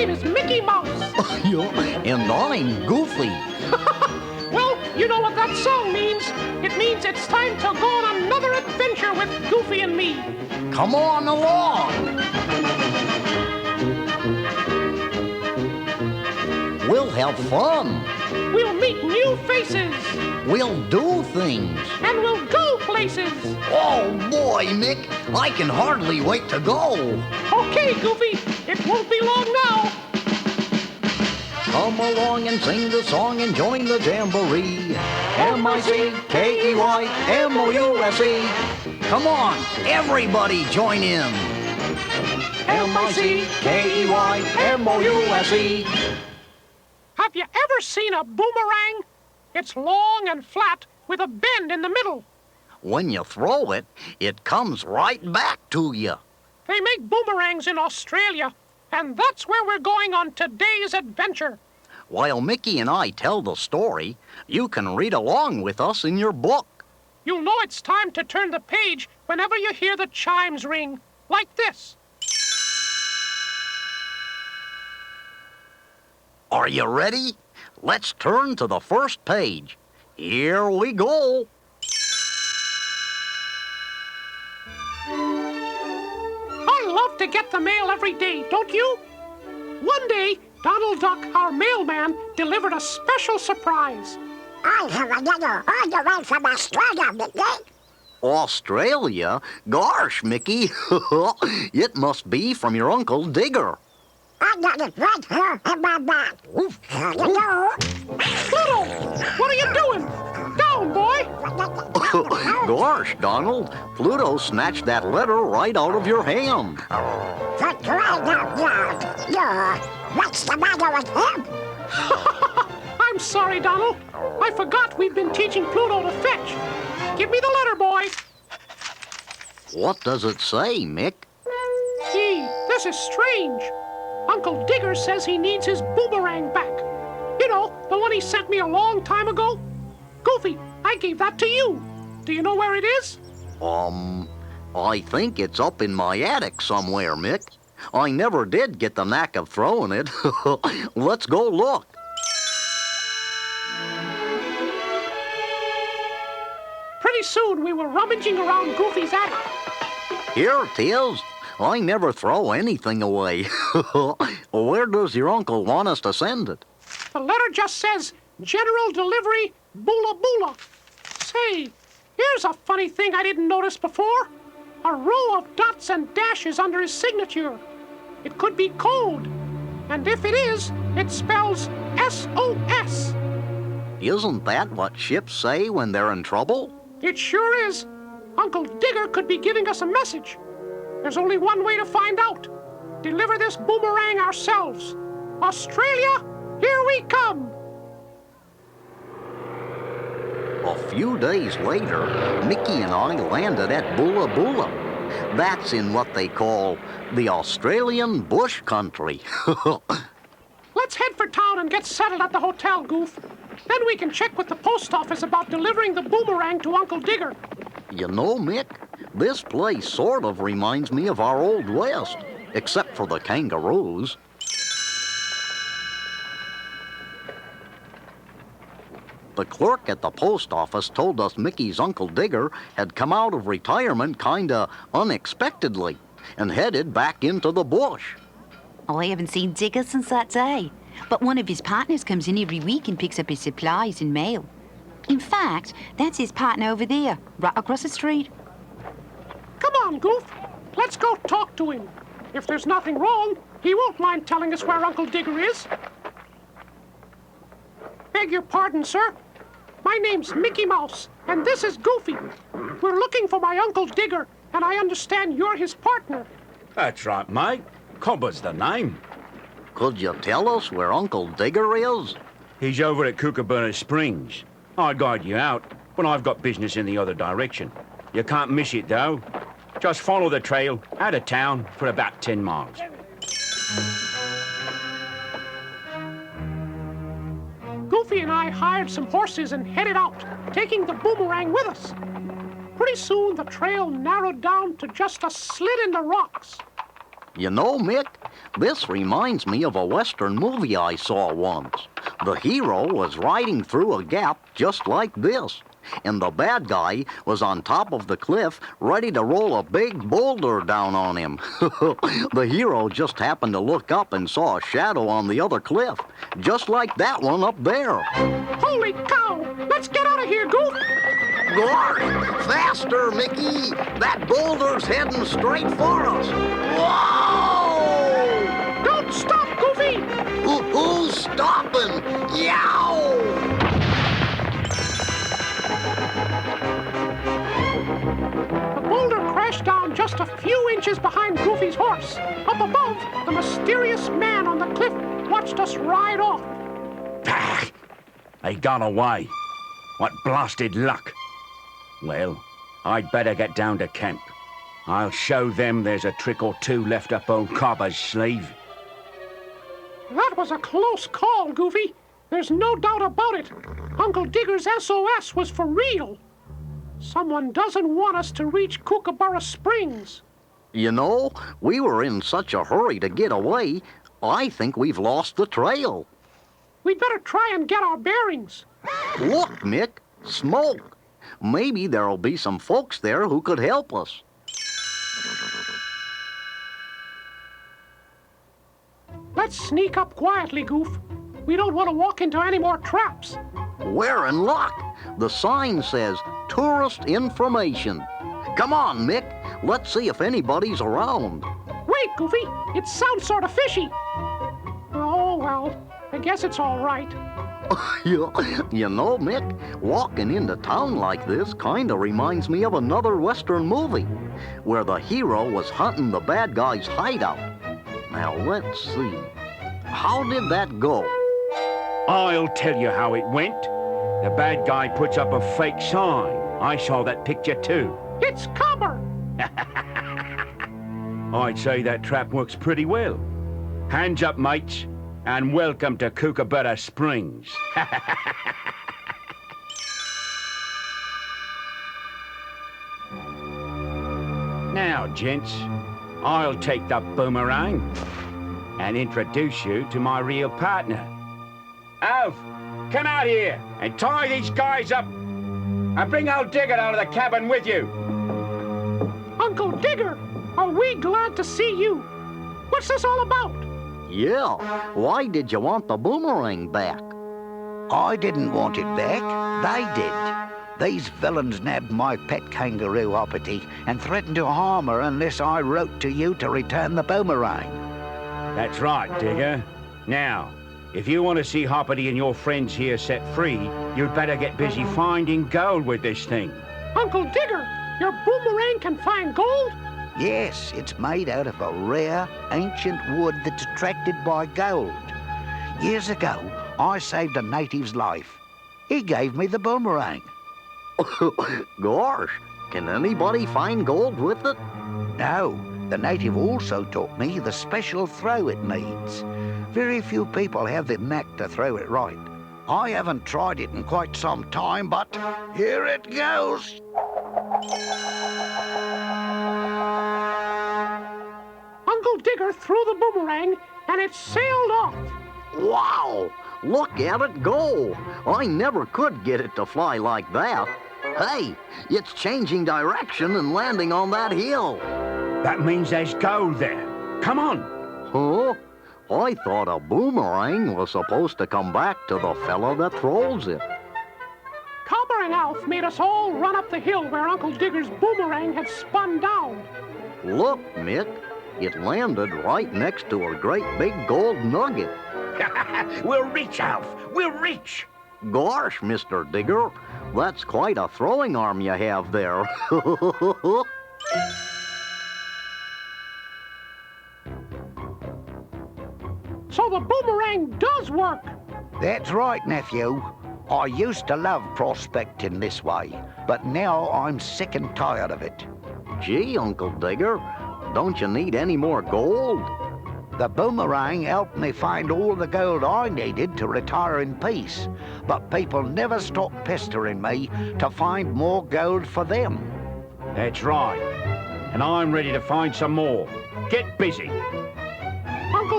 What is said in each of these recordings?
name is Mickey Mouse. And I'm Goofy. Well, you know what that song means. It means it's time to go on another adventure with Goofy and me. Come on along. We'll have fun. We'll meet new faces. We'll do things. And we'll go places. Oh, boy, Mick. I can hardly wait to go. Okay, Goofy. It won't be long now. Come along and sing the song and join the jamboree. M-I-C-K-E-Y-M-O-U-S-E. Come on, everybody join in. M-I-C-K-E-Y-M-O-U-S-E. Have you ever seen a boomerang? It's long and flat with a bend in the middle. When you throw it, it comes right back to you. They make boomerangs in Australia, and that's where we're going on today's adventure. While Mickey and I tell the story, you can read along with us in your book. You'll know it's time to turn the page whenever you hear the chimes ring, like this. Are you ready? Let's turn to the first page. Here we go. I love to get the mail every day, don't you? One day, Donald Duck, our mailman, delivered a special surprise. I have a letter all the way from Australia, Mickey. Australia? Gosh, Mickey. It must be from your Uncle Digger. I got it right here in my bag. Here you go. Pluto, what are you doing? Down, boy. Gosh, Donald, Pluto snatched that letter right out of your hand. For crying out loud. What's the matter with him? I'm sorry, Donald. I forgot we've been teaching Pluto to fetch. Give me the letter, boy. What does it say, Mick? Gee, this is strange. Uncle Digger says he needs his boomerang back. You know, the one he sent me a long time ago. Goofy, I gave that to you. Do you know where it is? I think it's up in my attic somewhere, Mick. I never did get the knack of throwing it. Let's go look. Pretty soon we were rummaging around Goofy's attic. Here it is. I never throw anything away. Where does your uncle want us to send it? The letter just says, General Delivery, Boola Boola. Say, here's a funny thing I didn't notice before. A row of dots and dashes under his signature. It could be code. And if it is, it spells SOS. Isn't that what ships say when they're in trouble? It sure is. Uncle Digger could be giving us a message. There's only one way to find out. Deliver this boomerang ourselves. Australia, here we come. A few days later, Mickey and I landed at Boola Boola. That's in what they call the Australian bush country. Let's head for town and get settled at the hotel, Goof. Then we can check with the post office about delivering the boomerang to Uncle Digger. You know, Mick, this place sort of reminds me of our Old West, except for the kangaroos. The clerk at the post office told us Mickey's Uncle Digger had come out of retirement kinda unexpectedly and headed back into the bush. I haven't seen Digger since that day, but one of his partners comes in every week and picks up his supplies and mail. In fact, that's his partner over there, right across the street. Come on, Goof. Let's go talk to him. If there's nothing wrong, he won't mind telling us where Uncle Digger is. Beg your pardon, sir. My name's Mickey Mouse, and this is Goofy. We're looking for my Uncle Digger, and I understand you're his partner. That's right, mate. Cobber's the name. Could you tell us where Uncle Digger is? He's over at Kookaburra Springs. I'd guide you out, but I've got business in the other direction. You can't miss it, though. Just follow the trail out of town for about 10 miles. Goofy and I hired some horses and headed out, taking the boomerang with us. Pretty soon, the trail narrowed down to just a slit in the rocks. You know, Mick, this reminds me of a Western movie I saw once. The hero was riding through a gap just like this, and the bad guy was on top of the cliff ready to roll a big boulder down on him. The hero just happened to look up and saw a shadow on the other cliff, just like that one up there. Holy cow! Let's get out of here, Goof! Gosh, faster, Mickey! That boulder's heading straight for us. Whoa! Don't stop, Goofy! Who's stopping? Yow! The boulder crashed down just a few inches behind Goofy's horse. Up above, the mysterious man on the cliff watched us ride off. Ah, they got away. What blasted luck. Well, I'd better get down to camp. I'll show them there's a trick or two left up old Cobber's sleeve. That was a close call, Goofy. There's no doubt about it. Uncle Digger's SOS was for real. Someone doesn't want us to reach Kookaburra Springs. You know, we were in such a hurry to get away, I think we've lost the trail. We'd better try and get our bearings. Look, Mick, smoke. Maybe there'll be some folks there who could help us. Let's sneak up quietly, Goof. We don't want to walk into any more traps. We're in luck. The sign says tourist information. Come on, Mick. Let's see if anybody's around. Wait, Goofy. It sounds sort of fishy. Oh, well, I guess it's all right. You know, Mick, walking into town like this kind of reminds me of another Western movie where the hero was hunting the bad guy's hideout. Now, let's see. How did that go? I'll tell you how it went. The bad guy puts up a fake sign. I saw that picture too. It's Cobber! I'd say that trap works pretty well. Hands up, mates, and welcome to Kookaburra Springs. Now, gents, I'll take the boomerang and introduce you to my real partner. Alf, come out here and tie these guys up and bring old Digger out of the cabin with you. Uncle Digger, are we glad to see you? What's this all about? Yeah, why did you want the boomerang back? I didn't want it back. They did. These villains nabbed my pet kangaroo Hoppity and threatened to harm her unless I wrote to you to return the boomerang. That's right, Digger. Now, if you want to see Hoppity and your friends here set free, you'd better get busy finding gold with this thing. Uncle Digger, your boomerang can find gold? Yes, it's made out of a rare, ancient wood that's attracted by gold. Years ago, I saved a native's life. He gave me the boomerang. Gosh, can anybody find gold with it? No, the native also taught me the special throw it needs. Very few people have the knack to throw it right. I haven't tried it in quite some time, but here it goes. Uncle Digger threw the boomerang and it sailed off. Wow, look at it go. I never could get it to fly like that. Hey, it's changing direction and landing on that hill. That means there's gold there. Come on. Huh? I thought a boomerang was supposed to come back to the fella that throws it. Cobber and Alf made us all run up the hill where Uncle Digger's boomerang had spun down. Look, Mick, it landed right next to a great big gold nugget. We'll reach, Alf. We'll reach. Gosh, Mr. Digger, that's quite a throwing arm you have there. So the boomerang does work. That's right, nephew. I used to love prospecting this way, but now I'm sick and tired of it. Gee, Uncle Digger, don't you need any more gold? The boomerang helped me find all the gold I needed to retire in peace, but people never stop pestering me to find more gold for them. That's right. And I'm ready to find some more. Get busy.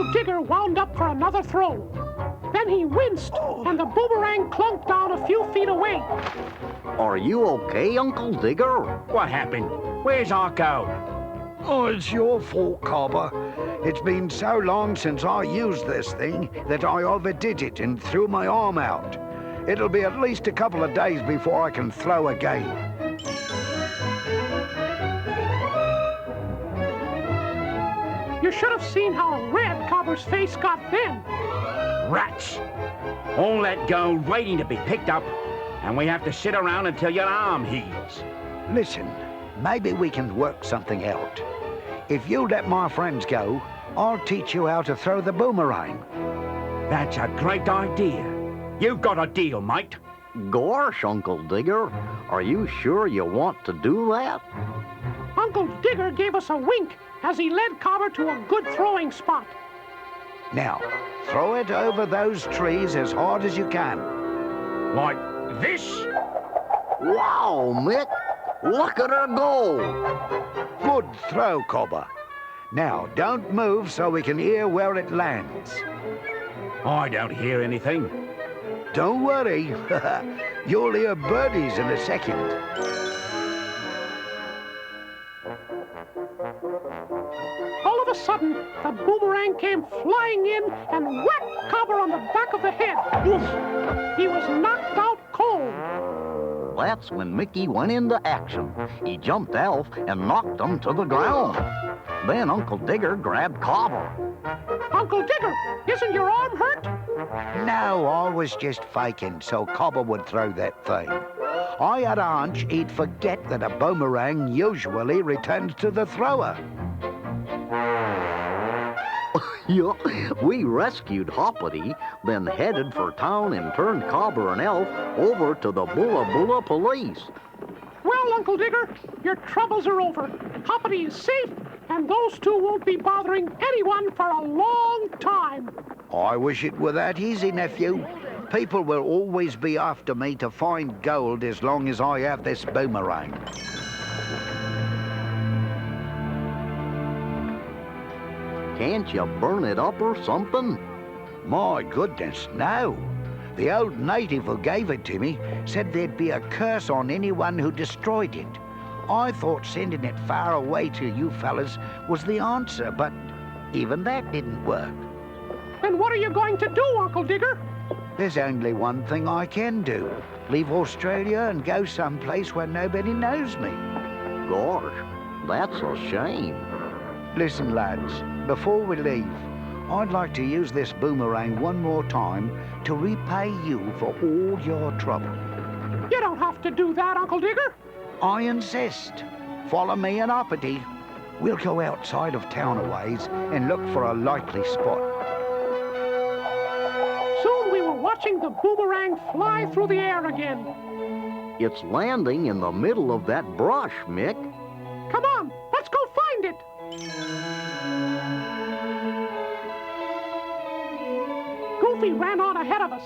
Uncle Digger wound up for another throw. Then he winced, and the boomerang clunked down a few feet away. Are you okay, Uncle Digger? What happened? Where's our gold? Oh, it's your fault, Copper. It's been so long since I used this thing that I overdid it and threw my arm out. It'll be at least a couple of days before I can throw again. You should have seen how red Copper's face got then. Rats! All that gold waiting to be picked up, and we have to sit around until your arm heals. Listen, maybe we can work something out. If you let my friends go, I'll teach you how to throw the boomerang. That's a great idea. You've got a deal, mate. Gosh, Uncle Digger, are you sure you want to do that? Uncle Digger gave us a wink as he led Copper to a good throwing spot. Now, throw it over those trees as hard as you can. Like this? Wow, Mick! Look at her go! Good throw, Copper. Now, don't move so we can hear where it lands. I don't hear anything. Don't worry. You'll hear birdies in a second. All of a sudden, the boomerang came flying in and whacked Copper on the back of the head. Oof. He was knocked out cold. That's when Mickey went into action. He jumped Elf and knocked him to the ground. Then Uncle Digger grabbed Copper. Uncle Digger, isn't your arm hurt? No, I was just faking so Copper would throw that thing. I had a hunch he'd forget that a boomerang usually returns to the thrower. Yeah, we rescued Hoppity, then headed for town and turned Copper and Elf over to the Bula Bula police. Well, Uncle Digger, your troubles are over. Hoppity is safe, and those two won't be bothering anyone for a long time. I wish it were that easy, nephew. People will always be after me to find gold as long as I have this boomerang. Can't you burn it up or something? My goodness, no. The old native who gave it to me said there'd be a curse on anyone who destroyed it. I thought sending it far away to you fellas was the answer, but even that didn't work. Then what are you going to do, Uncle Digger? There's only one thing I can do. Leave Australia and go someplace where nobody knows me. Gosh, that's a shame. Listen, lads, before we leave, I'd like to use this boomerang one more time to repay you for all your trouble. You don't have to do that, Uncle Digger. I insist. Follow me and Uppity. We'll go outside of town a ways and look for a likely spot. Soon we were watching the boomerang fly through the air again. It's landing in the middle of that brush, Mick. Come on, let's go find it. Goofy ran on ahead of us.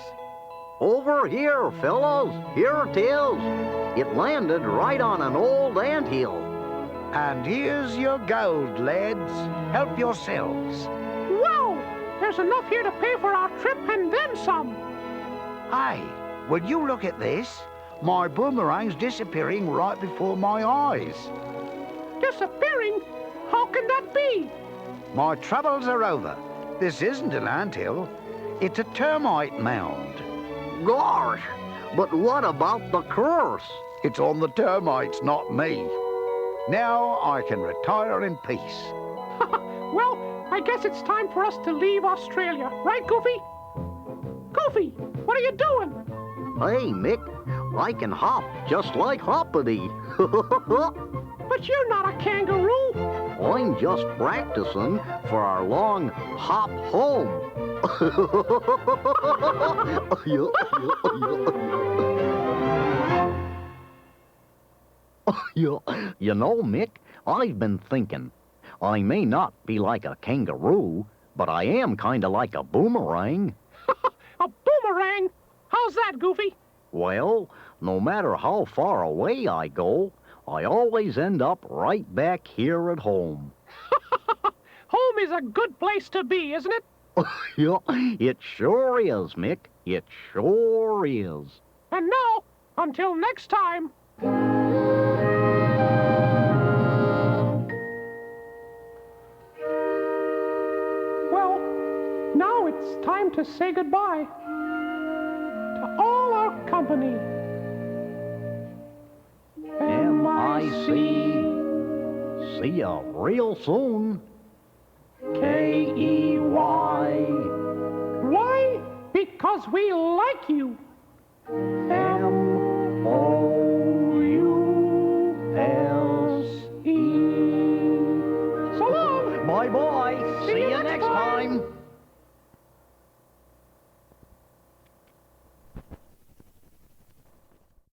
Over here, fellows. Here it is. It landed right on an old anthill. And here's your gold, lads. Help yourselves. Wow! There's enough here to pay for our trip and then some. Hey, will you look at this? My boomerang's disappearing right before my eyes. Disappearing? How can that be? My troubles are over. This isn't an anthill. It's a termite mound. Gosh, but what about the curse? It's on the termites, not me. Now I can retire in peace. Well, I guess it's time for us to leave Australia, right, Goofy? Goofy, what are you doing? Hey, Mick, I can hop just like Hoppity. But you're not a kangaroo. I'm just practicing for our long hop home. You know, Mick, I've been thinking. I may not be like a kangaroo, but I am kind of like a boomerang. A boomerang? How's that, Goofy? Well, no matter how far away I go, I always end up right back here at home. Home Home is a good place to be, isn't it? Yeah, it sure is, Mick. It sure is. And now, until next time. Well, now it's time to say goodbye to all our company. M.I.C. See ya real soon. K-E-Y. Why? Because we like you.